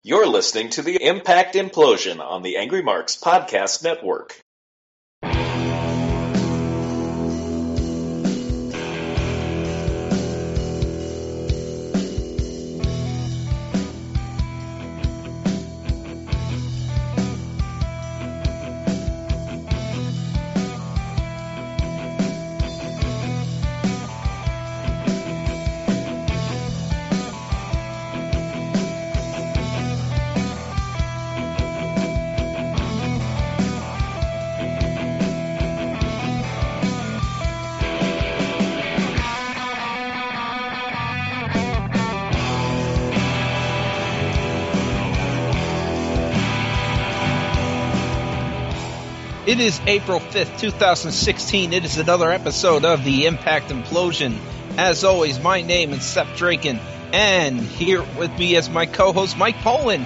You're listening to the Impact Implosion on the Angry Marks Podcast Network. It is April 5th, 2016. It is another episode of the Impact Implosion. As always, my name is Seth Draken, and here with me is my co-host, Mike Poland.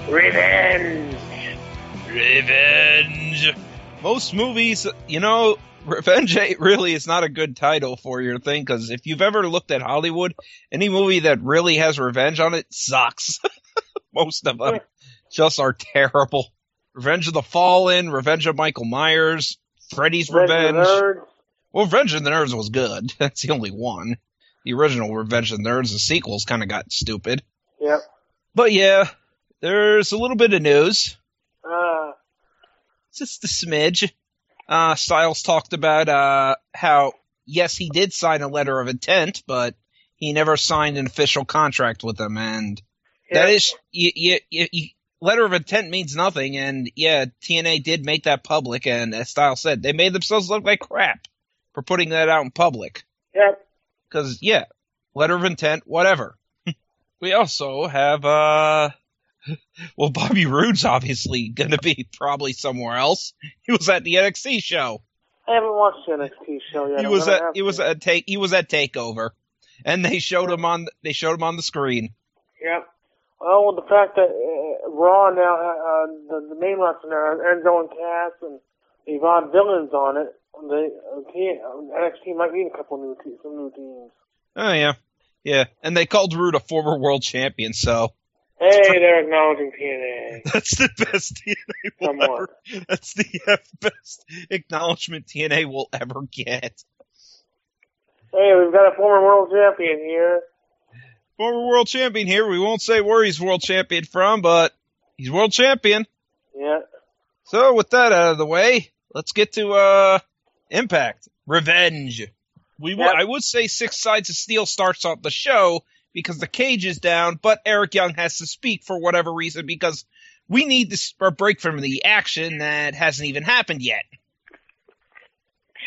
Revenge! Revenge! Most movies, revenge really is not a good title for your thing, because if you've ever looked at Hollywood, any movie that really has revenge on it sucks. Most of them just are terrible. Revenge of the Fallen, Revenge of Michael Myers, Freddy's Revenge. Well, Revenge of the Nerds was good. That's the only one. The original Revenge of the Nerds, the sequels kind of got stupid. Yep. But yeah, there's a little bit of news. Just a smidge. Styles talked about how, yes, he did sign a letter of intent, but he never signed an official contract with them. And that is... letter of intent means nothing, and yeah, TNA did make that public, and as Styles said, they made themselves look like crap for putting that out in public. Yep. Because, yeah, letter of intent, whatever. We also have, Bobby Roode's obviously going to be probably somewhere else. He was at the NXT show. I haven't watched the NXT show yet. He was at TakeOver, and they showed him on the screen. Yep. Well, the fact that Raw now, the main roster now has Enzo and Cass and Yvonne Villains on it, NXT might need a couple some new teams. Oh, yeah. Yeah, and they called Rude a former world champion, so... Hey, they're acknowledging TNA. That's the best TNA will ever... That's the best acknowledgement TNA will ever get. Hey, we've got a former world champion here. Former world champion here. We won't say where he's world champion from, but he's world champion. Yeah. So with that out of the way, let's get to Impact. Revenge. I would say Six Sides of Steel starts off the show because the cage is down, but Eric Young has to speak for whatever reason because we need a break from the action that hasn't even happened yet.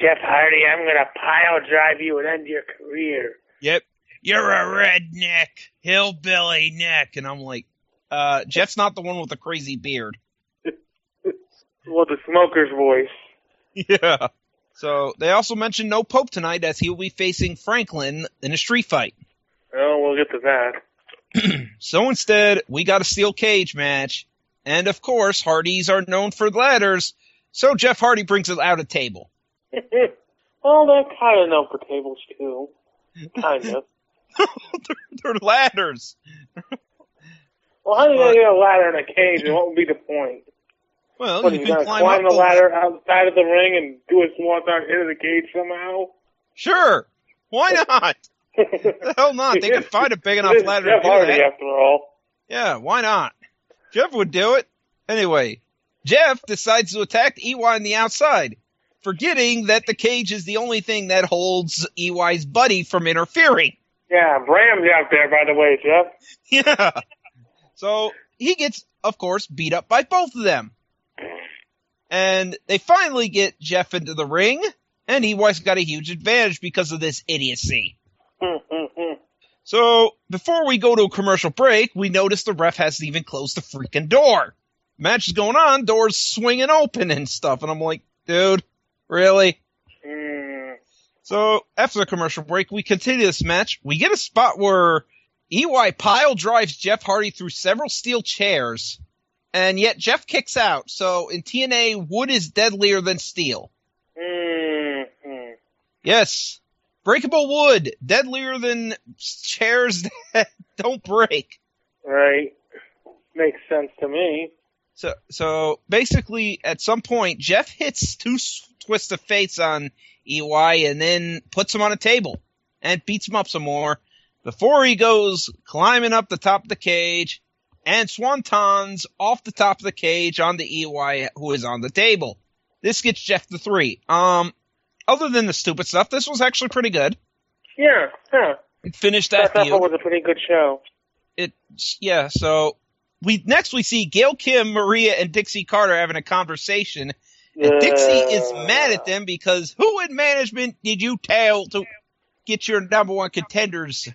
Jeff Hardy, I'm going to pile drive you and end your career. Yep. You're a redneck, hillbilly neck. And I'm like, Jeff's not the one with the crazy beard. Well, the smoker's voice. Yeah. So they also mentioned no Pope tonight as he will be facing Franklin in a street fight. Oh, we'll get to that. So instead, we got a steel cage match. And of course, Hardys are known for ladders. So Jeff Hardy brings out a table. Well, they're kind of known for tables, too. Kind of. They're ladders. Well, how are you going to get a ladder in a cage, and what would be the point? Well, you can climb the ladder outside of the ring and do a swan dive into the cage somehow? Sure. Why not? The hell not? They can find a big enough ladder to do Hardy, that. After all. Yeah, why not? Jeff would do it. Anyway, Jeff decides to attack EY on the outside, forgetting that the cage is the only thing that holds EY's buddy from interfering. Yeah, Bram's out there, by the way, Jeff. Yeah. So he gets, of course, beat up by both of them. And they finally get Jeff into the ring, and EY's got a huge advantage because of this idiocy. So before we go to a commercial break, we notice the ref hasn't even closed the freaking door. Match is going on, doors swinging open and stuff. And I'm like, dude, really? So, after the commercial break, we continue this match. We get a spot where EY pile drives Jeff Hardy through several steel chairs, and yet Jeff kicks out. So, in TNA, wood is deadlier than steel. Yes. Breakable wood, deadlier than chairs that don't break. Right. Makes sense to me. So basically, at some point, Jeff hits two twists of fates on EY and then puts him on a table and beats him up some more before he goes climbing up the top of the cage and swantons off the top of the cage on the EY who is on the table. This gets Jeff the 3. Other than the stupid stuff, this was actually pretty good. Yeah. It finished that feud. feud. It was a pretty good show. So we see Gail Kim, Maria, and Dixie Carter having a conversation. And Dixie is mad at them because who in management did you tell to get your number one contenders?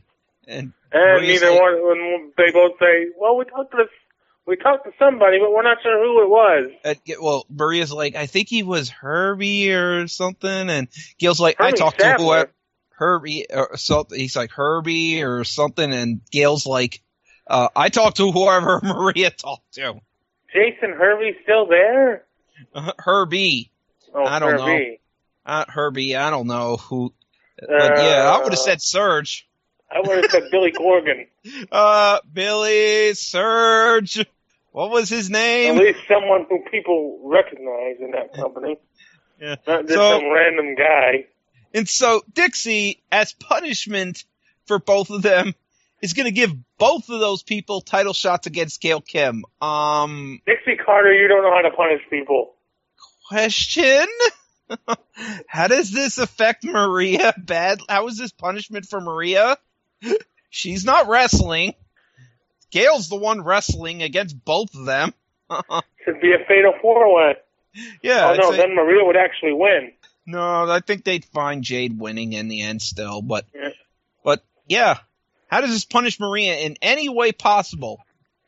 And neither one. When they both say, "Well, we talked to somebody, but we're not sure who it was." Maria's like, "I think he was Herbie or something," and Gail's like, Herbie "I talked Sadler. to whoever Herbie or something." He's like Herbie or something, and Gail's like, "I talked to whoever Maria talked to." Jason Hervey's still there? Herbie. Oh, I don't Herbie. know. Herbie. I don't know who. But yeah, I would have said Serge. I would have said Billy Corgan. Billy, Serge. What was his name? At least someone who people recognize in that company. Yeah. Not just some random guy. And so Dixie, as punishment for both of them, is going to give both of those people title shots against Gail Kim. Dixie Carter, you don't know how to punish people. Question? How does this affect Maria bad? How is this punishment for Maria? She's not wrestling. Gail's the one wrestling against both of them. Should be a fatal 4-way. Yeah. Oh, no, then Maria would actually win. No, I think they'd find Jade winning in the end still. But yeah. How does this punish Maria in any way possible?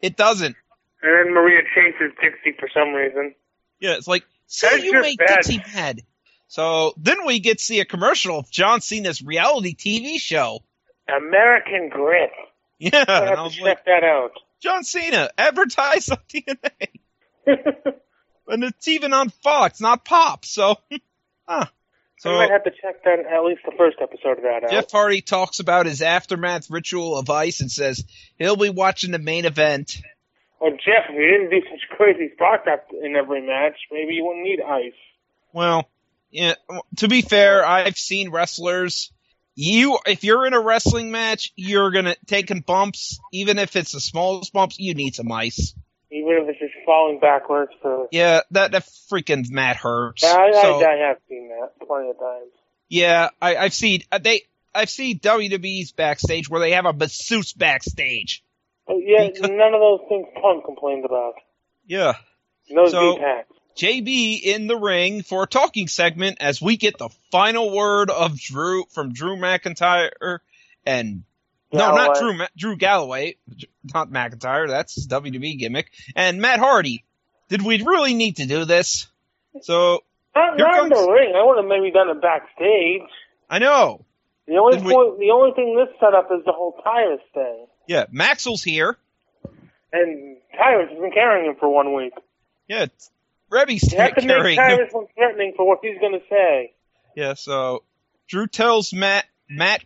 It doesn't. And then Maria chases Dixie for some reason. Yeah, it's like, That's you just make bad. Dixie mad. So then we get to see a commercial of John Cena's reality TV show. American Grit. Yeah, I and have I to was check like, that out. John Cena, advertise on TNA. And it's even on Fox, not Pop, so... So I might have to check that, at least the first episode of that out. Jeff Hardy talks about his aftermath ritual of ice and says he'll be watching the main event. Well, Jeff, if you didn't do such crazy spots in every match, maybe you wouldn't need ice. Well, yeah. To be fair, I've seen wrestlers. If you're in a wrestling match, you're gonna taking bumps. Even if it's the smallest bumps, you need some ice. Even if it's just falling backwards for... Yeah, that freaking mat hurts. Yeah, I have seen that plenty of times. Yeah, I've seen WWE's backstage where they have a masseuse backstage. Yeah, none of those things Punk complained about. Yeah. Those deep hacks. JB in the ring for a talking segment as we get the final word of Drew McIntyre and Galloway. not Drew Galloway, not McIntyre. That's his WWE gimmick. And Matt Hardy. Did we really need to do this? So Not in the ring. I would have maybe done it backstage. I know. The only thing this set up is the whole Tyrus thing. Yeah, Maxwell's here. And Tyrus has been carrying him for 1 week. Yeah, Rebby's You have to make carrying him. Tyrus look threatening for what he's going to say. Yeah, so Drew tells Matt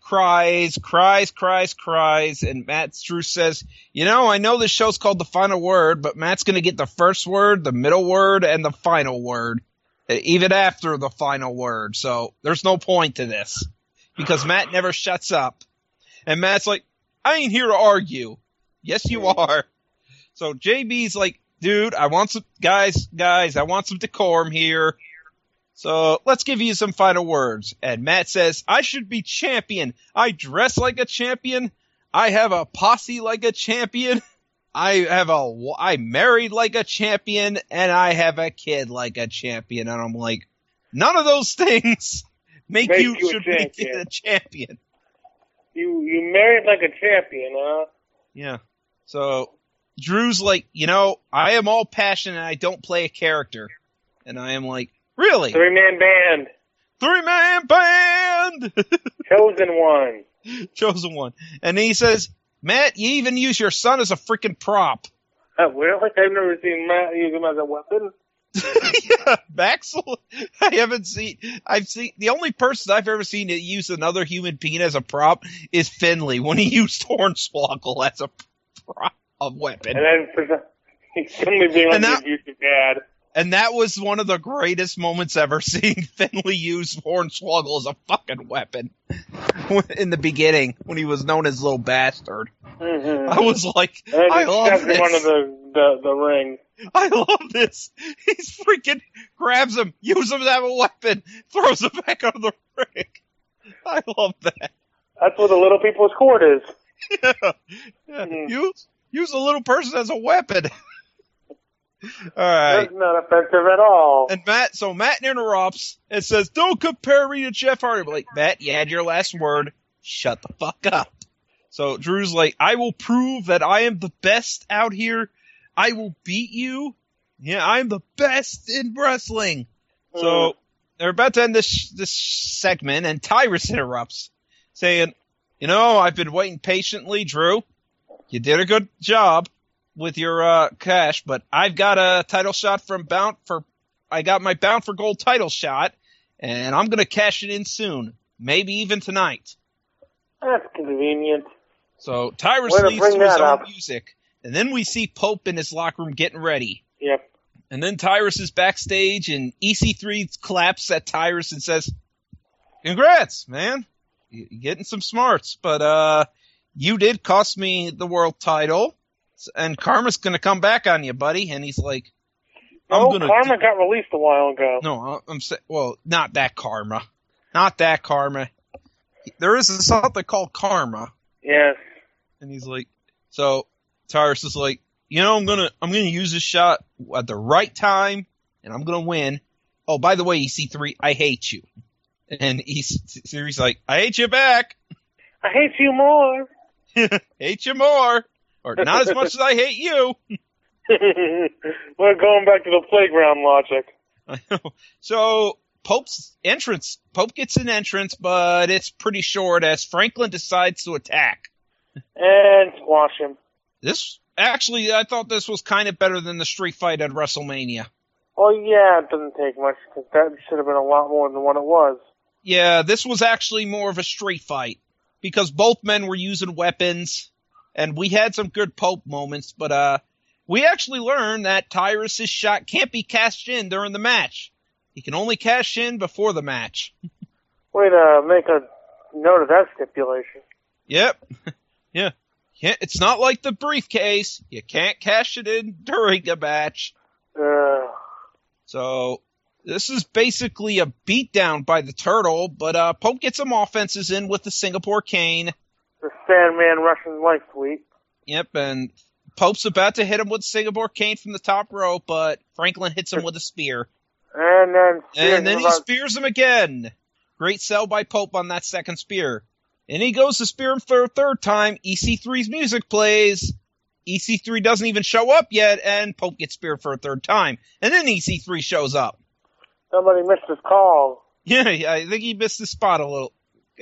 cries, and Drew says, I know this show's called The Final Word, but Matt's going to get the first word, the middle word, and the final word, even after the final word. So there's no point to this because Matt never shuts up. And Matt's like, I ain't here to argue. Yes, you are. So JB's like, dude, I want some guys, I want some decorum here. So let's give you some final words. And Matt says, I should be champion. I dress like a champion. I have a posse like a champion. I married like a champion, and I have a kid like a champion. And I'm like, none of those things make you should be a champion. You married like a champion, huh? Yeah. So Drew's like, I am all passion and I don't play a character. And I am like, really? 3-man band. 3-man band! Chosen one. And he says, Matt, you even use your son as a freaking prop. Really? I've never seen Matt use him as a weapon. Yeah, Maxwell. The only person I've ever seen that use another human being as a prop is Finley when he used Hornswoggle as a prop, a weapon. And then He's suddenly being like And the that- abusive dad. And that was one of the greatest moments ever, seeing Finley use Hornswoggle as a fucking weapon in the beginning when he was known as Little Bastard. Mm-hmm. I was like, And I he love shoves him under this. the ring. I love this. He's freaking grabs him, uses him as a weapon, throws him back on the ring. I love that. That's what the little people's court is. Yeah. Mm-hmm. Use a little person as a weapon. All right. That's not offensive at all. And Matt interrupts and says, "Don't compare me to Jeff Hardy." I'm like, Matt, you had your last word. Shut the fuck up. So Drew's like, "I will prove that I am the best out here. I will beat you. Yeah, I'm the best in wrestling." So they're about to end this segment, and Tyrus interrupts, saying, "I've been waiting patiently, Drew. You did a good job with your cash, but I've got a title shot I got my Bound for Gold title shot, and I'm gonna cash it in soon, maybe even tonight." That's convenient. So Tyrus Way to leaves bring to his that own up. music, and then we see Pope in his locker room getting ready. Yep. And then Tyrus is backstage, and EC3 claps at Tyrus and says, "Congrats, man. You're getting some smarts, but you did cost me the world title, and karma's going to come back on you, buddy." And he's like, Karma got released a while ago. No, I'm saying, well, not that Karma. Not that Karma. There is something called Karma. Yes. And he's like, so Tyrus is like, I'm gonna use this shot at the right time, and I'm gonna win. Oh, by the way, EC3, I hate you. And EC3's like, I hate you back. I hate you more. Hate you more. Or not as much as I hate you. We're going back to the playground logic. I know. So Pope gets an entrance, but it's pretty short as Franklin decides to attack. And squash him. I thought this was kind of better than the street fight at WrestleMania. Oh, yeah, it doesn't take much, because that should have been a lot more than what it was. Yeah, this was actually more of a street fight, because both men were using weapons, and we had some good Pope moments, but we actually learned that Tyrus' shot can't be cashed in during the match. He can only cash in before the match. Way to make a note of that stipulation. Yep. Yeah. It's not like the briefcase. You can't cash it in during a match. So this is basically a beatdown by the Turtle, but Pope gets some offenses in with the Singapore Cane. The Sandman Russian life sweep. Yep, and Pope's about to hit him with the Singapore Cane from the top rope, but Franklin hits him with a spear. And then he spears him again. Great sell by Pope on that second spear. And he goes to spear him for a third time. EC3's music plays. EC3 doesn't even show up yet, and Pope gets speared for a third time. And then EC3 shows up. Somebody missed his call. Yeah, I think he missed his spot a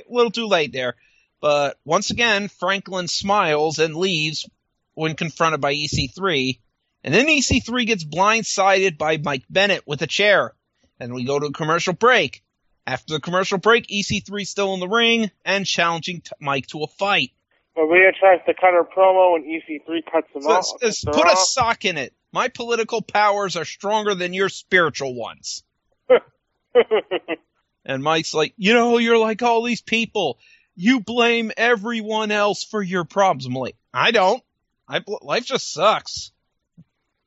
little too late there. But once again, Franklin smiles and leaves when confronted by EC3. And then EC3 gets blindsided by Mike Bennett with a chair. And we go to a commercial break. After the commercial break, EC3's still in the ring and challenging Mike to a fight. Maria tries to cut her promo and EC3 cuts him off. Put a sock in it. My political powers are stronger than your spiritual ones. And Mike's like, you're like all these people. You blame everyone else for your problems. I'm like, I don't. Life just sucks.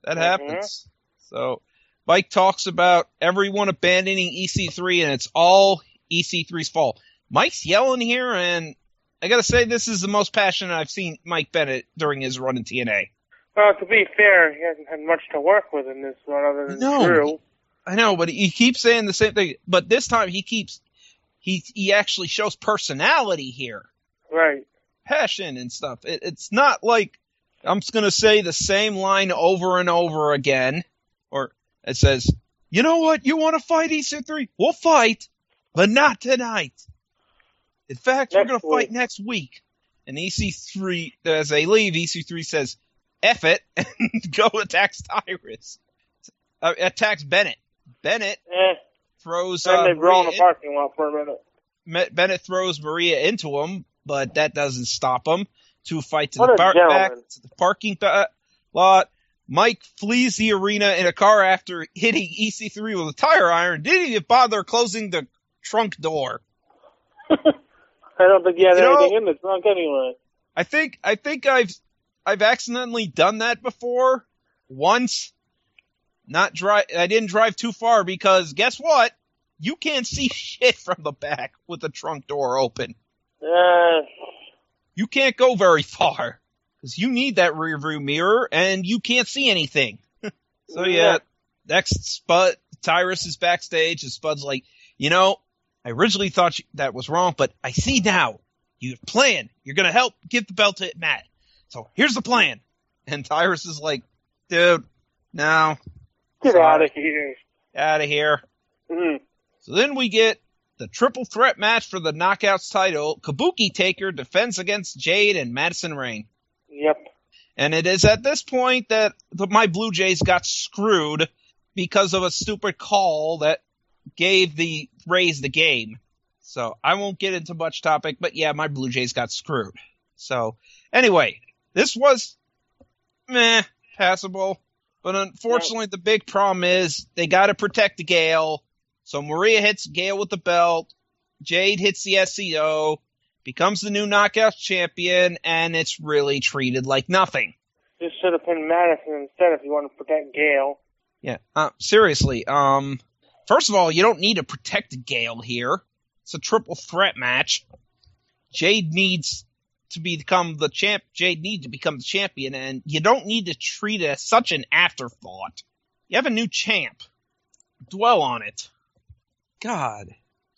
That happens. So Mike talks about everyone abandoning EC3, and it's all EC3's fault. Mike's yelling here, and I gotta say, this is the most passionate I've seen Mike Bennett during his run in TNA. Well, to be fair, he hasn't had much to work with in this one other than Drew. I know, but he keeps saying the same thing. But this time he actually shows personality here. Right. Passion and stuff. It's not like I'm just gonna say the same line over and over again. Or it says, you know what, you want to fight EC3? We'll fight, but not tonight. In fact, we're going to fight next week. And EC3, as they leave, EC3 says, F it, and go attacks Tyrus. Attacks Bennett. Bennett throws and they brawl in the parking lot for a minute. Bennett throws Maria into him, but that doesn't stop him to fight to What the a back to the parking lot. Mike flees the arena in a car after hitting EC3 with a tire iron. Didn't even bother closing the trunk door. I don't think he had anything in the trunk anyway. I think I've accidentally done that before. Once. I didn't drive too far because guess what? You can't see shit from the back with the trunk door open. You can't go very far because you need that rear view mirror and you can't see anything. So yeah, next Spud, Tyrus is backstage and Spud's like, I originally thought that was wrong, but I see now. You plan. You're going to help give the belt to Matt. So here's the plan. And Tyrus is like, dude, no. Get out of here. Out of here. Mm-hmm. So then we get the triple threat match for the Knockouts title. Kabuki Taker defends against Jade and Madison Rayne. Yep. And it is at this point that my Blue Jays got screwed because of a stupid call that raised the game. So I won't get into much topic, but yeah, my Blue Jays got screwed. So anyway, this was passable. But unfortunately, the big problem is they got to protect the Gale. So Maria hits Gale with the belt. Jade hits the SCO, becomes the new Knockouts champion, and it's really treated like nothing. This should have been Madison instead if you want to protect Gale. Yeah, seriously. First of all, you don't need to protect Gale here. It's a triple threat match. Jade needs to become the champ. Jade needs to become the champion, and you don't need to treat it as such an afterthought. You have a new champ. Dwell on it. God,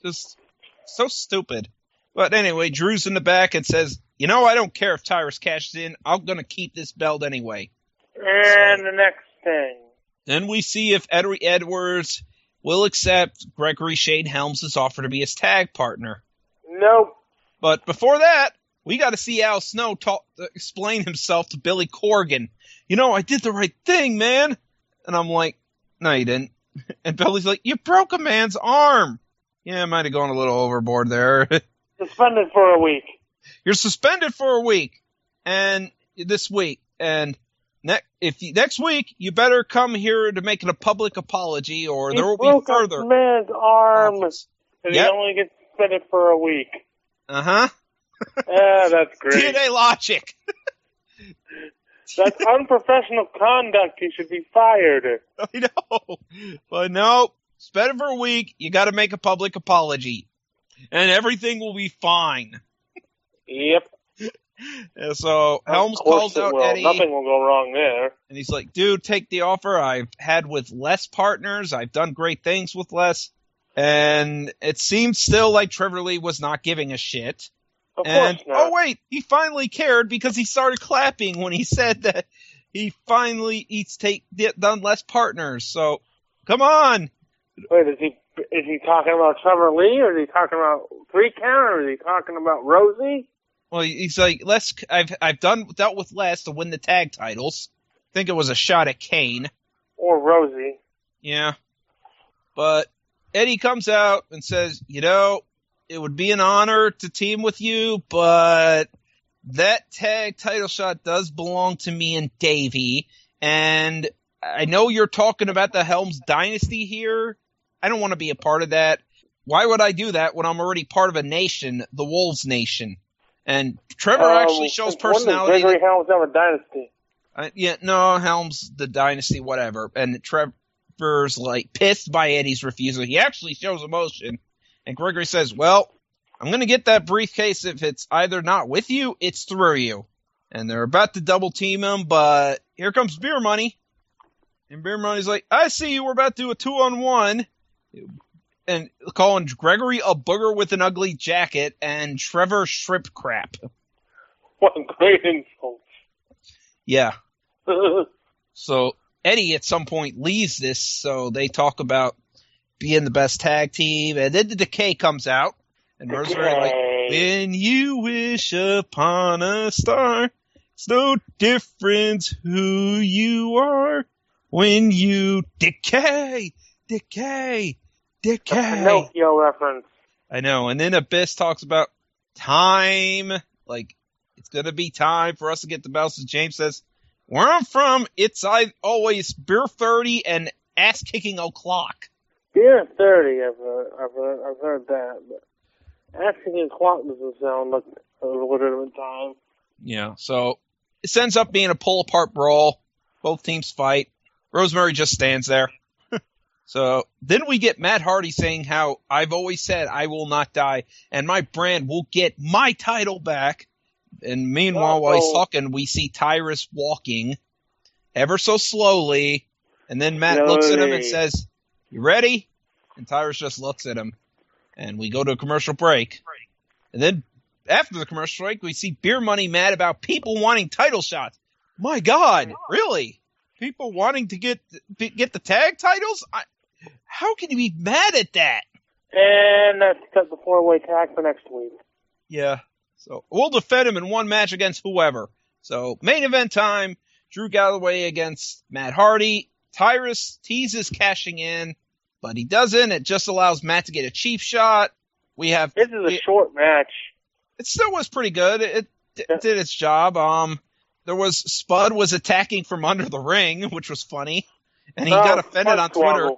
just so stupid. But anyway, Drew's in the back and says, I don't care if Tyrus cashes in. I'm going to keep this belt anyway. And the next thing. Then we see if Eddie Edwards will accept Gregory Shane Helms' offer to be his tag partner. Nope. But before that, we got to see Al Snow explain himself to Billy Corgan. I did the right thing, man. And I'm like, no, you didn't. And Billy's like, you broke a man's arm. Yeah, I might have gone a little overboard there. Suspended for a week. You're suspended for a week. And this week. And next week, you better come here to make a public apology or there will be further. He broke a man's arm. And he only gets suspended for a week. Uh-huh. Yeah, that's great. DNA logic. That's unprofessional conduct. He should be fired. I know. But no, suspended for a week. You got to make a public apology. And everything will be fine. Yep. And so Helms calls out Eddie. Nothing will go wrong there. And he's like, dude, take the offer I've had with less partners. I've done great things with less. And it seems still like Trevor Lee was not giving a shit. Of course not. Oh, wait, he finally cared because he started clapping when he said that he's done less partners. So, come on. Wait, is he talking about Trevor Lee, or is he talking about 3 Count, or is he talking about Rosie? Well, he's like, I've dealt with less to win the tag titles. I think it was a shot at Kane. Or Rosie. Yeah. But Eddie comes out and says, it would be an honor to team with you, but that tag title shot does belong to me and Davey. And I know you're talking about the Helms dynasty here. I don't want to be a part of that. Why would I do that when I'm already part of a nation, the Wolves Nation? And Trevor actually shows personality. When did Gregory Helms have a dynasty? Helms, the dynasty, whatever. And Trevor's like pissed by Eddie's refusal. He actually shows emotion. And Gregory says, well, I'm going to get that briefcase if it's either not with you, it's through you. And they're about to double team him, but here comes Beer Money. And Beer Money's like, I see you were about to do a 2-on-1. And calling Gregory a booger with an ugly jacket and Trevor shrimp crap. What a great insult. Yeah. So Eddie at some point leaves this, so they talk about being the best tag team, and then the Decay comes out, and Rosemary like, when you wish upon a star, it's no difference who you are when you decay. A Pinocchio reference. I know, and then Abyss talks about time, like, it's gonna be time for us to get the belts, and James says, Where I'm from, it's always beer 30 and ass kicking o'clock. Beer 30, I've heard that, but asking o'clock doesn't sound like a legitimate time. Yeah, so it ends up being a pull-apart brawl. Both teams fight. Rosemary just stands there. So then we get Matt Hardy saying how I've always said I will not die, and my brand will get my title back. And meanwhile, while he's talking, we see Tyrus walking ever so slowly, and then Matt looks at him and says, "You ready?" And Tyrus just looks at him, and we go to a commercial break. And then after the commercial break, we see Beer Money mad about people wanting title shots. My God, really? People wanting to get the tag titles? How can you be mad at that? And that's cut the 4-way tag for next week. Yeah. So we'll defend him in one match against whoever. So main event time, Drew Galloway against Matt Hardy. Tyrus teases cashing in, but he doesn't. It just allows Matt to get a cheap shot. This is a short match. It still was pretty good. It did its job. Spud was attacking from under the ring, which was funny. And he got offended on Twitter.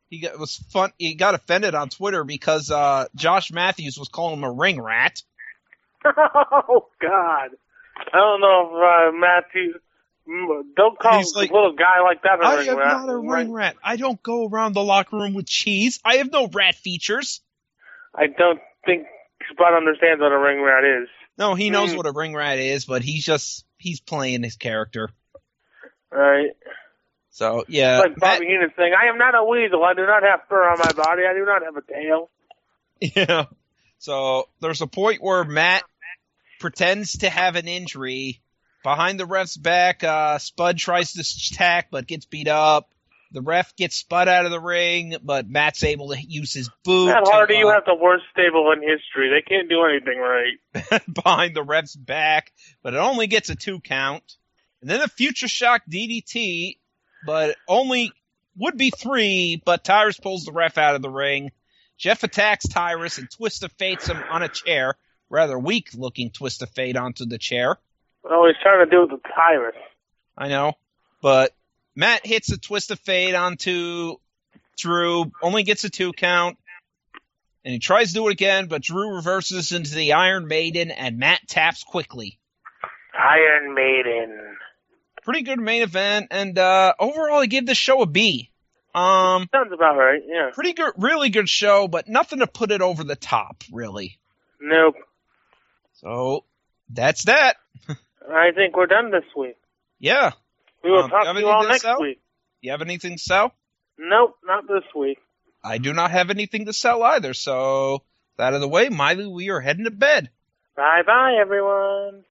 He got offended on Twitter because Josh Matthews was calling him a ring rat. Oh God! I don't know if Matthews. Don't call a little guy like that a ring rat. I am not a ring rat. I don't go around the locker room with cheese. I have no rat features. I don't think Spud understands what a ring rat is. No, he knows what a ring rat is, but he's playing his character. Right. So, yeah. It's like Bobby Heenan saying, I am not a weasel. I do not have fur on my body. I do not have a tail. Yeah. So, there's a point where Matt pretends to have an injury. Behind the ref's back, Spud tries to attack, but gets beat up. The ref gets Spud out of the ring, but Matt's able to use his boot. Matt Hardy, you have the worst stable in history. They can't do anything right. Behind the ref's back, but it only gets a 2 count. And then a Future Shock DDT, but only would be 3, but Tyrus pulls the ref out of the ring. Jeff attacks Tyrus and Twist of Fate's him on a chair. Rather weak-looking Twist of Fate onto the chair. Oh, he's trying to do it with Tyrus. I know, but Matt hits a Twist of Fate onto Drew, only gets a 2 count, and he tries to do it again, but Drew reverses into the Iron Maiden, and Matt taps quickly. Iron Maiden. Pretty good main event, and overall I give this show a B. Sounds about right, yeah. Pretty good, really good show, but nothing to put it over the top, really. Nope. So, that's that. I think we're done this week. Yeah. We will talk to you all next week. You have anything to sell? Nope, not this week. I do not have anything to sell either, so that out of the way, Miley, we are heading to bed. Bye-bye, everyone.